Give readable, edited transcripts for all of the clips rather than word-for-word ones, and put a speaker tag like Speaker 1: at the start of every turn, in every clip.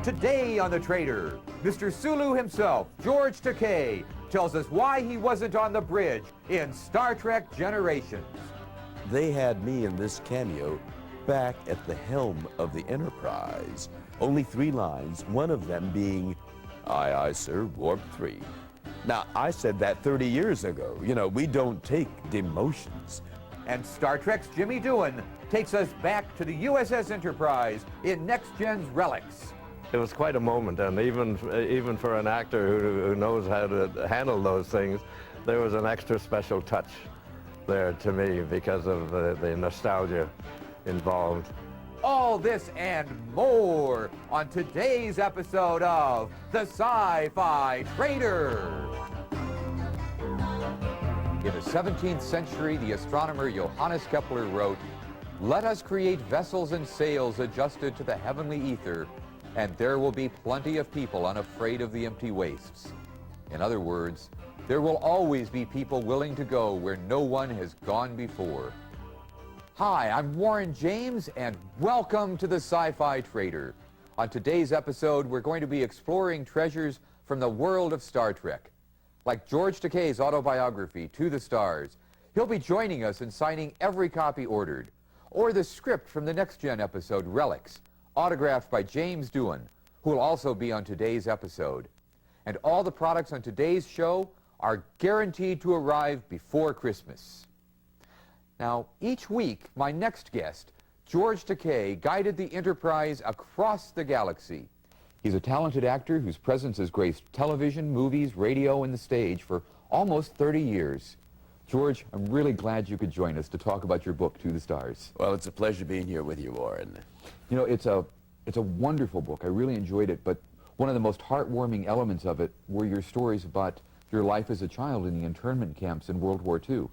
Speaker 1: Today on The Trader, Mr. Sulu himself, George Takei, tells us why he wasn't on the bridge in Star Trek Generations.
Speaker 2: They had me in this cameo back at the helm of the Enterprise. Only 3 lines, one of them being, "Aye, aye, sir, warp 3." Now, I said that 30 years ago. You know, we don't take demotions.
Speaker 1: And Star Trek's Jimmy Doohan takes us back to the USS Enterprise in Next Gen's Relics.
Speaker 3: It was quite a moment, and even for an actor who knows how to handle those things, there was an extra special touch there to me because of the nostalgia involved.
Speaker 1: All this and more on today's episode of The Sci-Fi Trader. In the 17th century, the astronomer Johannes Kepler wrote, "Let us create vessels and sails adjusted to the heavenly ether, and there will be plenty of people unafraid of the empty wastes." In other words, there will always be people willing to go where no one has gone before. Hi, I'm Warren James, and welcome to the Sci-Fi Trader. On today's episode, we're going to be exploring treasures from the world of Star Trek. Like George Takei's autobiography, To the Stars, he'll be joining us in signing every copy ordered, or the script from the Next Gen episode, Relics, autographed by James Doohan, who will also be on today's episode. And all the products on today's show are guaranteed to arrive before Christmas. Now, each week, my next guest, George Takei, guided the Enterprise across the galaxy. He's a talented actor whose presence has graced television, movies, radio, and the stage for almost 30 years. George, I'm really glad you could join us to talk about your book, To the Stars.
Speaker 2: Well, it's a pleasure being here with you, Warren.
Speaker 1: You know, it's a wonderful book. I really enjoyed it, but one of the most heartwarming elements of it were your stories about your life as a child in the internment camps in World War II.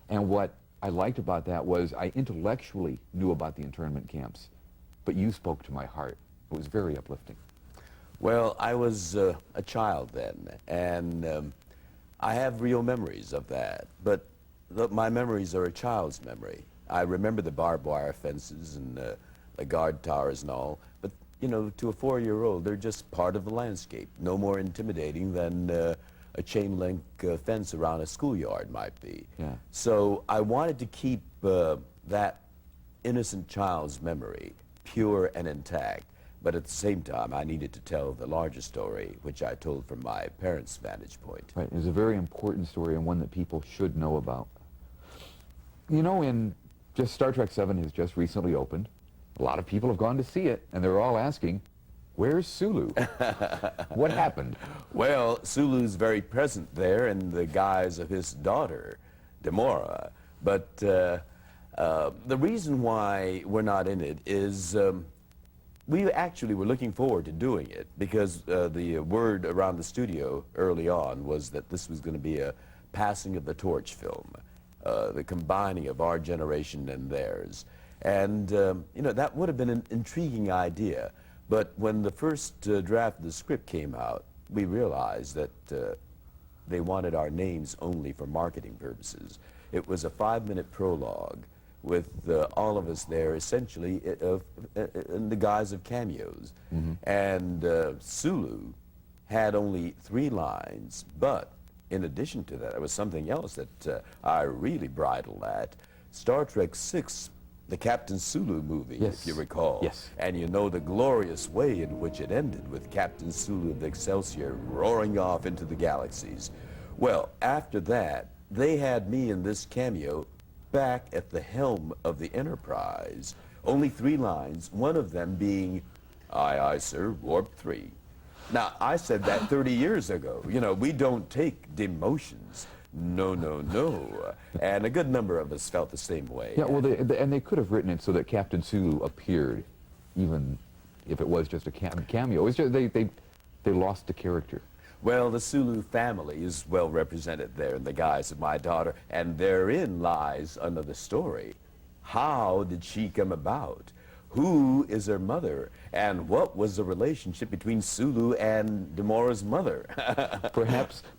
Speaker 1: And what I liked about that was I intellectually knew about the internment camps, but you spoke to my heart. It was very uplifting.
Speaker 2: Well, I was a child then, and I have real memories of that, but my memories are a child's memory. I remember the barbed wire fences and the guard towers and all, but, you know, to a 4-year-old, they're just part of the landscape, no more intimidating than a chain-link fence around a schoolyard might be.
Speaker 1: Yeah.
Speaker 2: So I wanted to keep that innocent child's memory pure and intact, but at the same time, I needed to tell the larger story, which I told from my parents' vantage point.
Speaker 1: Right, it was a very important story and one that people should know about. You know, Star Trek VII has just recently opened. A lot of people have gone to see it, and they're all asking, where's Sulu? What happened?
Speaker 2: Well, Sulu's very present there in the guise of his daughter, Demora. But the reason why we're not in it is we actually were looking forward to doing it because the word around the studio early on was that this was going to be a passing of the torch film, the combining of our generation and theirs. And, you know, that would have been an intriguing idea. But when the first draft of the script came out, we realized that they wanted our names only for marketing purposes. It was a 5-minute prologue with all of us there essentially in the guise of cameos. Mm-hmm. And Sulu had only 3 lines, but in addition to that, there was something else that I really bridled at. Star Trek VI, the Captain Sulu movie,
Speaker 1: yes,
Speaker 2: if you recall.
Speaker 1: Yes.
Speaker 2: And you know the glorious way in which it ended with Captain Sulu of the Excelsior roaring off into the galaxies. Well, after that, they had me in this cameo back at the helm of the Enterprise. Only 3 lines, one of them being, "Aye, aye, sir, warp 3." Now, I said that 30 years ago. You know, we don't take demotions. No, no, no. And a good number of us felt the same way.
Speaker 1: Yeah, well, they could have written it so that Captain Sulu appeared, even if it was just a cameo. It's just they lost the character.
Speaker 2: Well, the Sulu family is well represented there in the guise of my daughter, and therein lies another story. How did she come about? Who is her mother? And what was the relationship between Sulu and Demora's mother?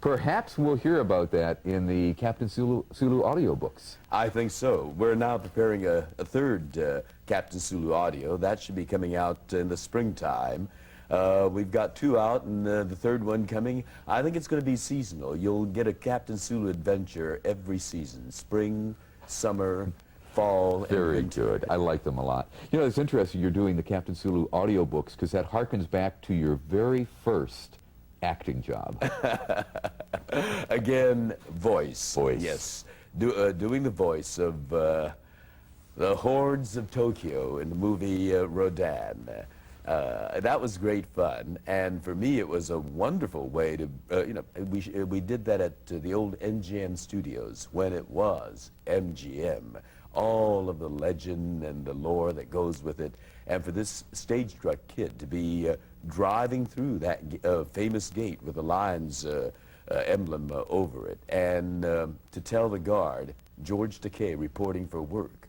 Speaker 1: Perhaps we'll hear about that in the Captain Sulu audiobooks.
Speaker 2: I think so. We're now preparing a third Captain Sulu audio. That should be coming out in the springtime. We've got 2 out and the third one coming. I think it's going to be seasonal. You'll get a Captain Sulu adventure every season, spring, summer, fall, and
Speaker 1: Very
Speaker 2: winter.
Speaker 1: good. I like them a lot. You know, it's interesting you're doing the Captain Sulu audiobooks because that harkens back to your very first acting job.
Speaker 2: Again, voice.
Speaker 1: Voice.
Speaker 2: Yes. Doing the voice of the hordes of Tokyo in the movie Rodan. That was great fun, and for me it was a wonderful way to, we did that at the old MGM studios when it was MGM. All of the legend and the lore that goes with it, and for this stage struck kid to be driving through that famous gate with the Lions emblem over it, and to tell the guard, George Takei reporting for work.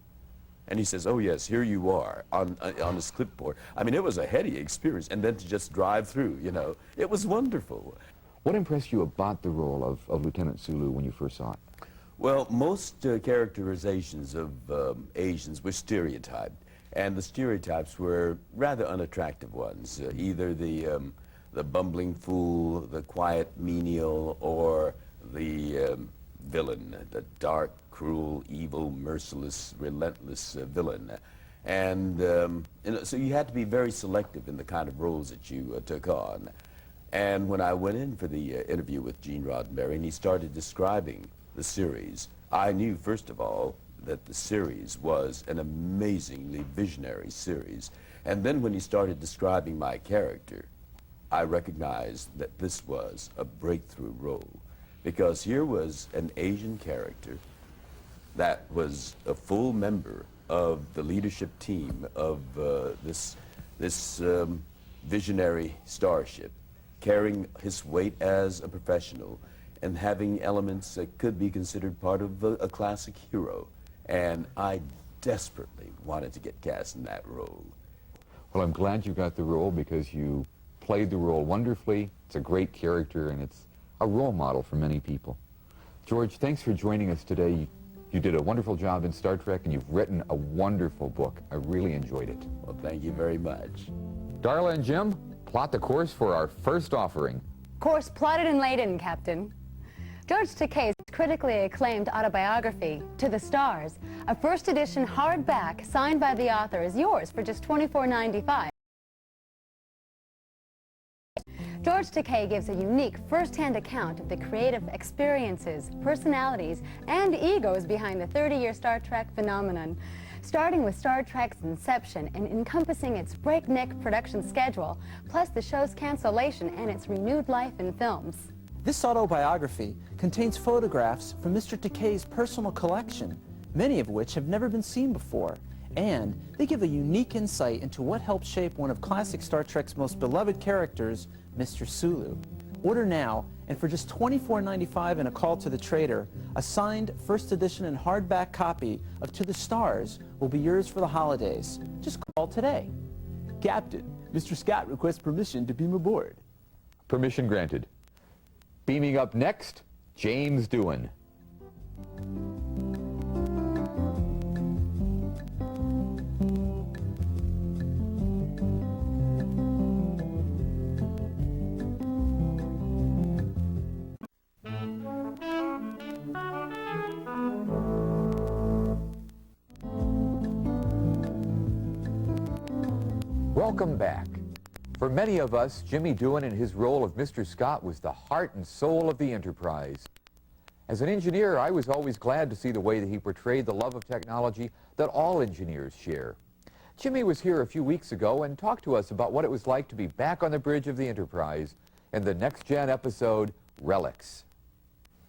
Speaker 2: And he says, oh yes, here you are on his clipboard. I mean, it was a heady experience, and then to just drive through, you know, it was wonderful.
Speaker 1: What impressed you about the role of Lieutenant Sulu when you first saw it?
Speaker 2: Well, most characterizations of Asians were stereotyped, and the stereotypes were rather unattractive ones. Either the bumbling fool, the quiet menial, or the villain, the dark, cruel, evil, merciless, relentless villain. And so you had to be very selective in the kind of roles that you took on. And when I went in for the interview with Gene Roddenberry and he started describing the series, I knew, first of all, that the series was an amazingly visionary series. And then when he started describing my character, I recognized that this was a breakthrough role, because here was an Asian character that was a full member of the leadership team of this visionary starship, carrying his weight as a professional and having elements that could be considered part of a classic hero. And I desperately wanted to get cast in that role.
Speaker 1: Well, I'm glad you got the role because you played the role wonderfully. It's a great character, and it's a role model for many people. George, thanks for joining us today. You did a wonderful job in Star Trek, and you've written a wonderful book. I really enjoyed it.
Speaker 2: Well, thank you very much.
Speaker 1: Darla and Jim, plot the course for our first offering.
Speaker 4: Course plotted and laid in, Captain. George Takei's critically acclaimed autobiography, To the Stars, a first edition hardback signed by the author, is yours for just $24.95. George Takei gives a unique first-hand account of the creative experiences, personalities, and egos behind the 30-year Star Trek phenomenon, starting with Star Trek's inception and encompassing its breakneck production schedule, plus the show's cancellation and its renewed life in films.
Speaker 5: This autobiography contains photographs from Mr. Takei's personal collection, many of which have never been seen before, and they give a unique insight into what helped shape one of classic Star Trek's most beloved characters, Mr. Sulu. Order now, and for just $24.95 and a call to the trader, a signed first edition and hardback copy of To the Stars will be yours for the holidays. Just call today. Captain, Mr. Scott requests permission to beam aboard.
Speaker 1: Permission granted. Beaming up next, James Doohan. Welcome back. For many of us, Jimmy Doohan in his role of Mr. Scott was the heart and soul of the Enterprise. As an engineer, I was always glad to see the way that he portrayed the love of technology that all engineers share. Jimmy was here a few weeks ago and talked to us about what it was like to be back on the bridge of the Enterprise in the next-gen episode, Relics.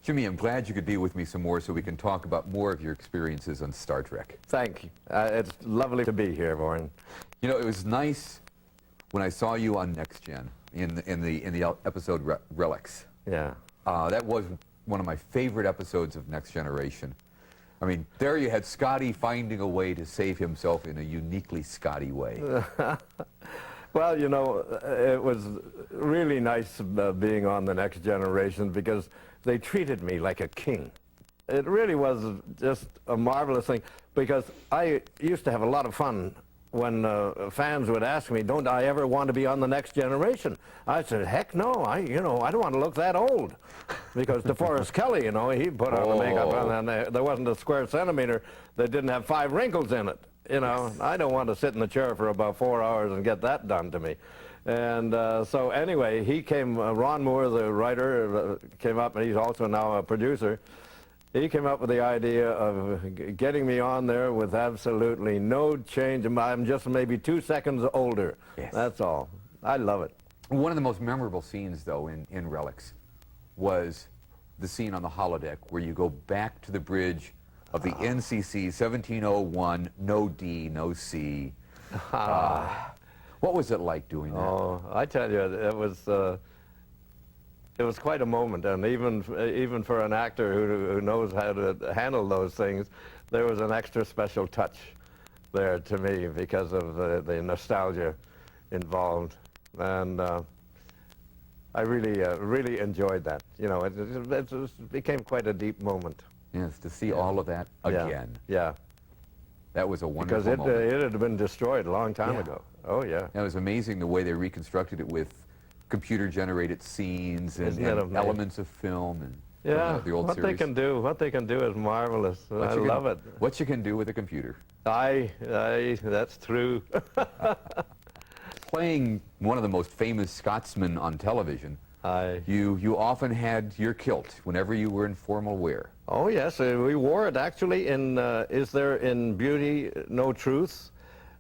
Speaker 1: Jimmy, I'm glad you could be with me some more so we can talk about more of your experiences on Star Trek.
Speaker 3: Thank you. It's lovely to be here, Warren.
Speaker 1: You know, it was nice when I saw you on Next Gen in the episode Relics.
Speaker 3: Yeah.
Speaker 1: That was one of my favorite episodes of Next Generation. I mean, there you had Scotty finding a way to save himself in a uniquely Scotty way.
Speaker 3: Well, you know, it was really nice being on the Next Generation because they treated me like a king. It really was just a marvelous thing because I used to have a lot of fun when fans would ask me, don't I ever want to be on the Next Generation? I said, heck no, I don't want to look that old. Because DeForest Kelley, he put on the makeup and there wasn't a square centimeter that didn't have 5 wrinkles in it. I don't want to sit in the chair for about 4 hours and get that done to me. And so anyway, he came, Ron Moore, the writer, came up, and he's also now a producer. He came up with the idea of getting me on there with absolutely no change. I'm just maybe 2 seconds older.
Speaker 1: Yes.
Speaker 3: That's all. I love it.
Speaker 1: One of the most memorable scenes, though, in Relics was the scene on the holodeck where you go back to the bridge of the NCC 1701, no D, no C. What was it like doing that?
Speaker 3: Oh, I tell you, it was quite a moment, and even for an actor who knows how to handle those things, there was an extra special touch there to me because of the nostalgia involved, and I really enjoyed that. It became quite a deep moment.
Speaker 1: Yes, to see all of that again.
Speaker 3: Yeah.
Speaker 1: That was a wonderful
Speaker 3: Because
Speaker 1: moment.
Speaker 3: it had been destroyed a long time ago. Oh, yeah.
Speaker 1: It was amazing the way they reconstructed it with computer-generated scenes and elements of film and
Speaker 3: Yeah,
Speaker 1: the old
Speaker 3: what
Speaker 1: series.
Speaker 3: What they can do is marvelous. I love it.
Speaker 1: What you can do with a computer.
Speaker 3: That's true.
Speaker 1: Playing one of the most famous Scotsmen on television, you often had your kilt whenever you were in formal wear.
Speaker 3: Oh, yes, we wore it actually in, Is There in Beauty No Truth?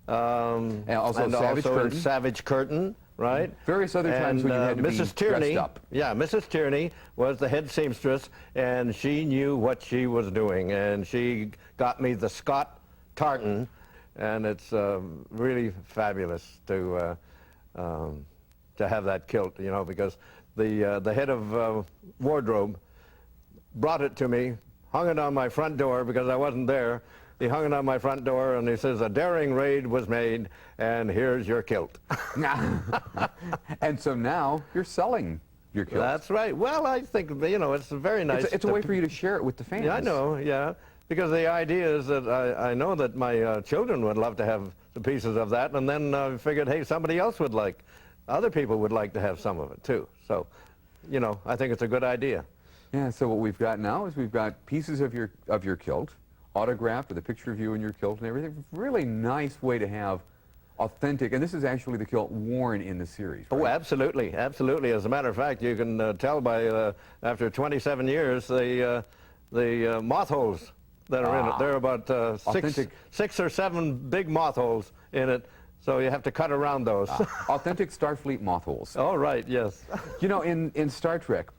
Speaker 1: And also Savage Curtain.
Speaker 3: in Savage Curtain, right?
Speaker 1: Various other times when you had to
Speaker 3: Mrs.
Speaker 1: be
Speaker 3: Tierney,
Speaker 1: dressed up.
Speaker 3: Yeah, Mrs. Tierney was the head seamstress, and she knew what she was doing, and she got me the Scott tartan, and it's really fabulous to have that kilt, because the head of wardrobe brought it to me, hung it on my front door because I wasn't there. He hung it on my front door, and he says, a daring raid was made, and here's your kilt.
Speaker 1: And so now you're selling your kilt.
Speaker 3: That's right. Well, I think, it's very nice.
Speaker 1: It's a way for you to share it with the fans.
Speaker 3: Yeah, I know, yeah. Because the idea is that I know that my children would love to have the pieces of that, and then I figured, hey, somebody else would other people would like to have some of it, too. So, I think it's a good idea.
Speaker 1: Yeah, so what we've got now is we've got pieces of your kilt, autographed with a picture of you in your kilt and everything. Really nice way to have authentic, and this is actually the kilt worn in the series, right?
Speaker 3: Oh, absolutely, absolutely. As a matter of fact, you can tell by, after 27 years, the moth holes that are in it. There are about six or seven big moth holes in it, so you have to cut around those.
Speaker 1: Authentic Starfleet moth holes.
Speaker 3: Oh, right, yes.
Speaker 1: In Star Trek,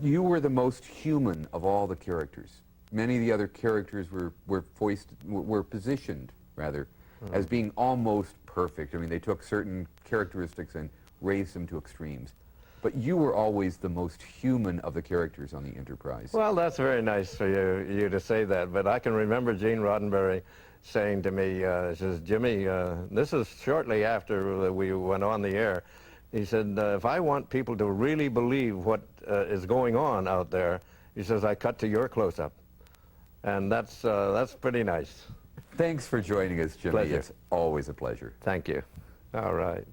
Speaker 1: you were the most human of all the characters. Many of the other characters were positioned, rather, as being almost perfect. I mean, they took certain characteristics and raised them to extremes. But you were always the most human of the characters on the Enterprise.
Speaker 3: Well, that's very nice for you to say that, but I can remember Gene Roddenberry saying to me, he says, Jimmy, this is shortly after we went on the air, he said, if I want people to really believe what is going on out there, he says, I cut to your close-up. And that's pretty nice.
Speaker 1: Thanks for joining us, Jimmy.
Speaker 3: Pleasure.
Speaker 1: It's always a pleasure.
Speaker 3: Thank you. All right.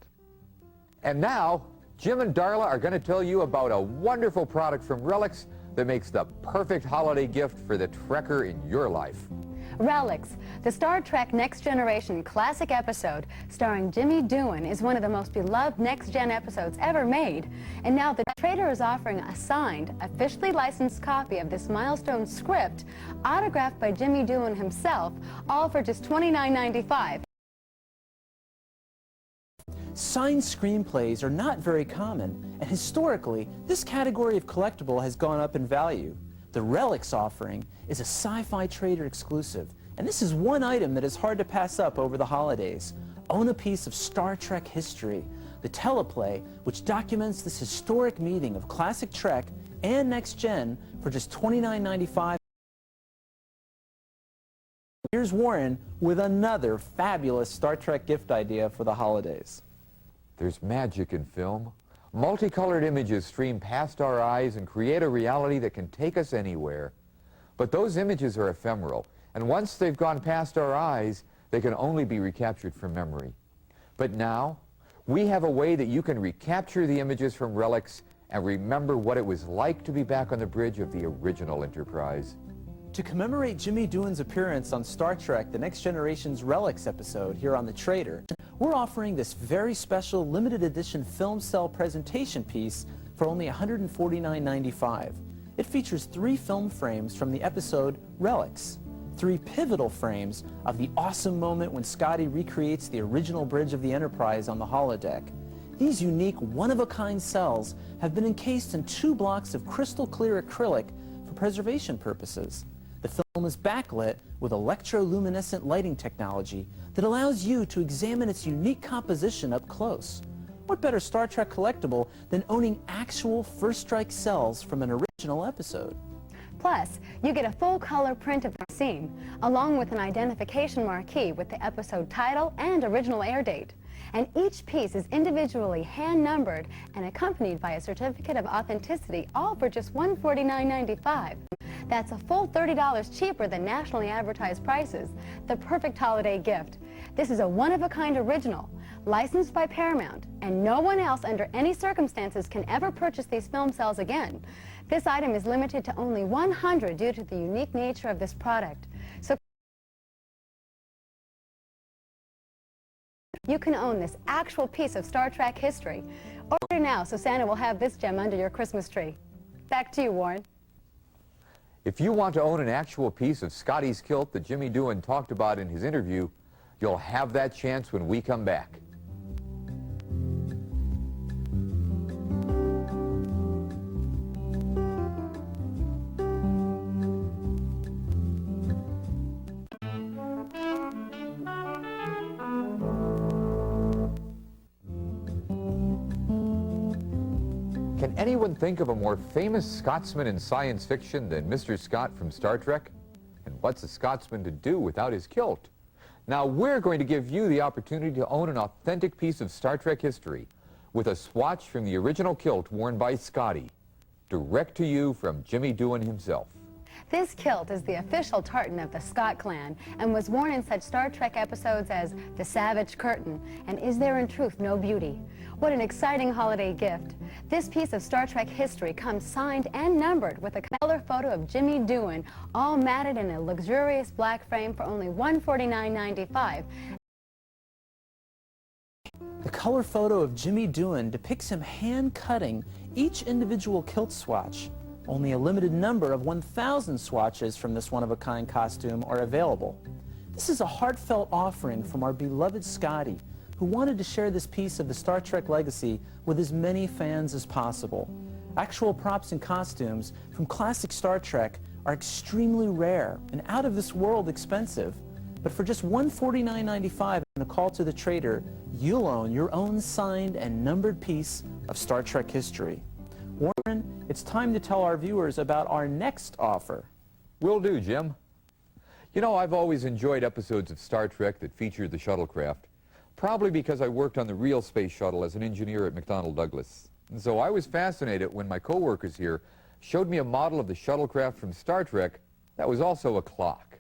Speaker 1: And now, Jim and Darla are going to tell you about a wonderful product from Relics that makes the perfect holiday gift for the Trekker in your life.
Speaker 4: Relics, the Star Trek Next Generation classic episode starring Jimmy Doohan, is one of the most beloved Next Gen episodes ever made. And now the Trader is offering a signed, officially licensed copy of this milestone script, autographed by Jimmy Doohan himself, all for just $29.95.
Speaker 5: Signed screenplays are not very common, and historically, this category of collectible has gone up in value. The Relics offering is a Sci-Fi Trader exclusive, and this is one item that is hard to pass up over the holidays. Own a piece of Star Trek history, the teleplay, which documents this historic meeting of classic Trek and Next Gen for just $29.95. Here's Warren with another fabulous Star Trek gift idea for the holidays.
Speaker 1: There's magic in film. Multicolored images stream past our eyes and create a reality that can take us anywhere. But those images are ephemeral, and once they've gone past our eyes, They can only be recaptured from memory. But now, we have a way that you can recapture the images from relics and remember what it was like to be back on the bridge of the original Enterprise.
Speaker 5: To commemorate Jimmy Doohan's appearance on Star Trek The Next Generation's Relics episode here on The Trader, we're offering this very special limited edition film cell presentation piece for only $149.95. It features 3 film frames from the episode Relics, 3 pivotal frames of the awesome moment when Scotty recreates the original bridge of the Enterprise on the holodeck. These unique, one-of-a-kind cells have been encased in 2 blocks of crystal clear acrylic for preservation purposes. The film is backlit with electroluminescent lighting technology that allows you to examine its unique composition up close. What better Star Trek collectible than owning actual First Strike cells from an original episode?
Speaker 4: Plus, you get a full color print of the scene, along with an identification marquee with the episode title and original air date. And each piece is individually hand-numbered and accompanied by a certificate of authenticity, all for just $149.95. That's a full $30 cheaper than nationally advertised prices. The perfect holiday gift. This is a one-of-a-kind original, licensed by Paramount, and no one else under any circumstances can ever purchase these film cells again. This item is limited to only 100 due to the unique nature of this product. So you can own this actual piece of Star Trek history. Order now so Santa will have this gem under your Christmas tree. Back to you, Warren.
Speaker 1: If you want to own an actual piece of Scotty's kilt that Jimmy Doohan talked about in his interview, you'll have that chance when we come back. Can anyone think of a more famous Scotsman in science fiction than Mr. Scott from Star Trek? And what's a Scotsman to do without his kilt? Now we're going to give you the opportunity to own an authentic piece of Star Trek history with a swatch from the original kilt worn by Scotty, direct to you from Jimmy Doohan himself.
Speaker 4: This kilt is the official tartan of the Scott clan and was worn in such Star Trek episodes as The Savage Curtain and Is There in Truth No Beauty? What an exciting holiday gift. This piece of Star Trek history comes signed and numbered with a color photo of Jimmy Doohan, all matted in a luxurious black frame for only $149.95.
Speaker 5: The color photo of Jimmy Doohan depicts him hand-cutting each individual kilt swatch. Only a limited number of 1,000 swatches from this one-of-a-kind costume are available. This is a heartfelt offering from our beloved Scotty, who wanted to share this piece of the Star Trek legacy with as many fans as possible. Actual props and costumes from classic Star Trek are extremely rare and out of this world expensive. But for just $149.95 and a call to the trader, you'll own your own signed and numbered piece of Star Trek history. Warren, it's time to tell our viewers about our next offer.
Speaker 1: Will do, Jim. You know, I've always enjoyed episodes of Star Trek that featured the shuttlecraft, probably because I worked on the real space shuttle as an engineer at McDonnell Douglas. And so I was fascinated when my coworkers here showed me a model of the shuttlecraft from Star Trek that was also a clock.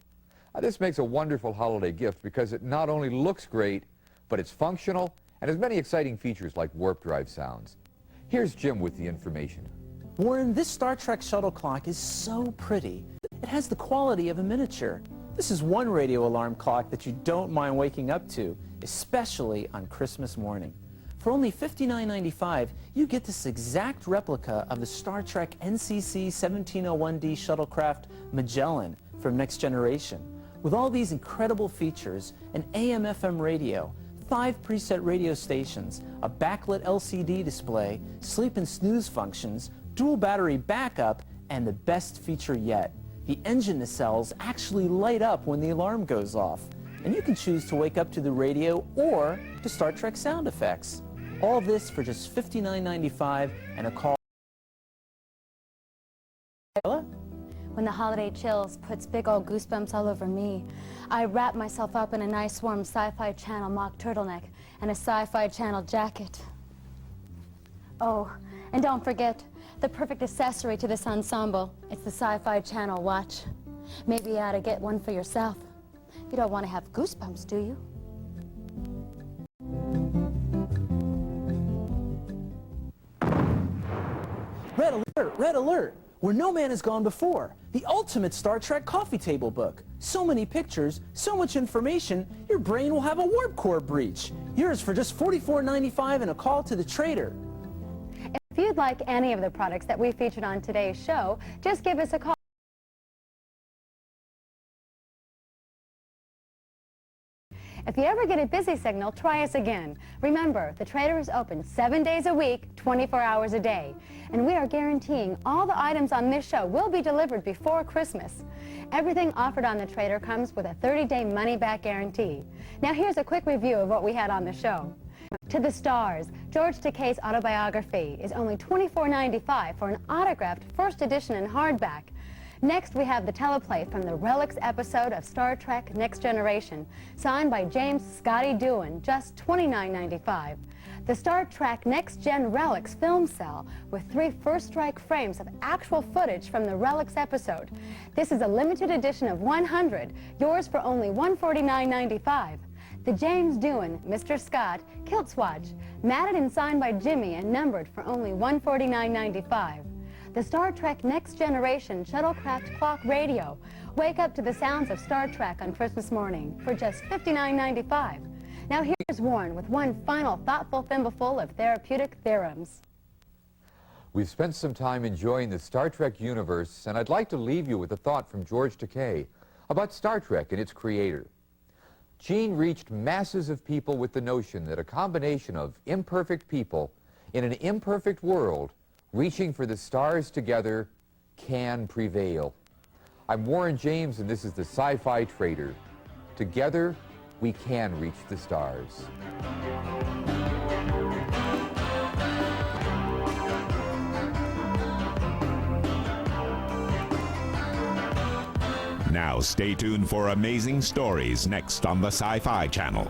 Speaker 1: Now, this makes a wonderful holiday gift because it not only looks great, but it's functional and has many exciting features like warp drive sounds. Here's Jim with the information.
Speaker 5: Warren, this Star Trek shuttle clock is so pretty. It has the quality of a miniature. This is one radio alarm clock that you don't mind waking up to, especially on Christmas morning. For only $59.95, you get this exact replica of the Star Trek NCC 1701D shuttlecraft Magellan from Next Generation. With all these incredible features, an AM/FM radio, 5 preset radio stations, a backlit LCD display, sleep and snooze functions, dual battery backup, and the best feature yet, the engine nacelles actually light up when the alarm goes off. And you can choose to wake up to the radio or to Star Trek sound effects. All this for just $59.95 and a call.
Speaker 4: When the holiday chills puts big old goosebumps all over me, I wrap myself up in a nice warm Sci-Fi Channel mock turtleneck and a Sci-Fi Channel jacket. Oh, and don't forget the perfect accessory to this ensemble. It's the Sci-Fi Channel watch. Maybe you ought to get one for yourself.
Speaker 6: You don't want to have goosebumps, do you?
Speaker 5: Red alert, red alert! Where no man has gone before. The ultimate Star Trek coffee table book. So many pictures, so much information, your brain will have a warp core breach. Yours for just $44.95 and a call to the trader.
Speaker 4: If you'd like any of the products that we featured on today's show, just give us a call. If you ever get a busy signal, try us again. Remember, the Trader is open 7 days a week, 24 hours a day. And we are guaranteeing all the items on this show will be delivered before Christmas. Everything offered on the Trader comes with a 30-day money-back guarantee. Now here's a quick review of what we had on the show. To the Stars, George Takei's autobiography is only $24.95 for an autographed first edition in hardback. Next, we have the teleplay from the Relics episode of Star Trek Next Generation, signed by James Scotty Doohan, just $29.95. The Star Trek Next Gen Relics film cell with 3 first strike frames of actual footage from the Relics episode. This is a limited edition of 100, yours for only $149.95. The James Doohan, Mr. Scott, Kilt Swatch, matted and signed by Jimmy and numbered for only $149.95. The Star Trek Next Generation Shuttlecraft Clock Radio. Wake up to the sounds of Star Trek on Christmas morning for just $59.95. Now here's Warren with one final thoughtful thimbleful of therapeutic theorems.
Speaker 1: We've spent some time enjoying the Star Trek universe, and I'd like to leave you with a thought from George Takei about Star Trek and its creator. Gene reached masses of people with the notion that a combination of imperfect people in an imperfect world reaching for the stars together can prevail. I'm Warren James, and this is the Sci-Fi Trader. Together, we can reach the stars.
Speaker 7: Now stay tuned for amazing stories next on the Sci-Fi Channel.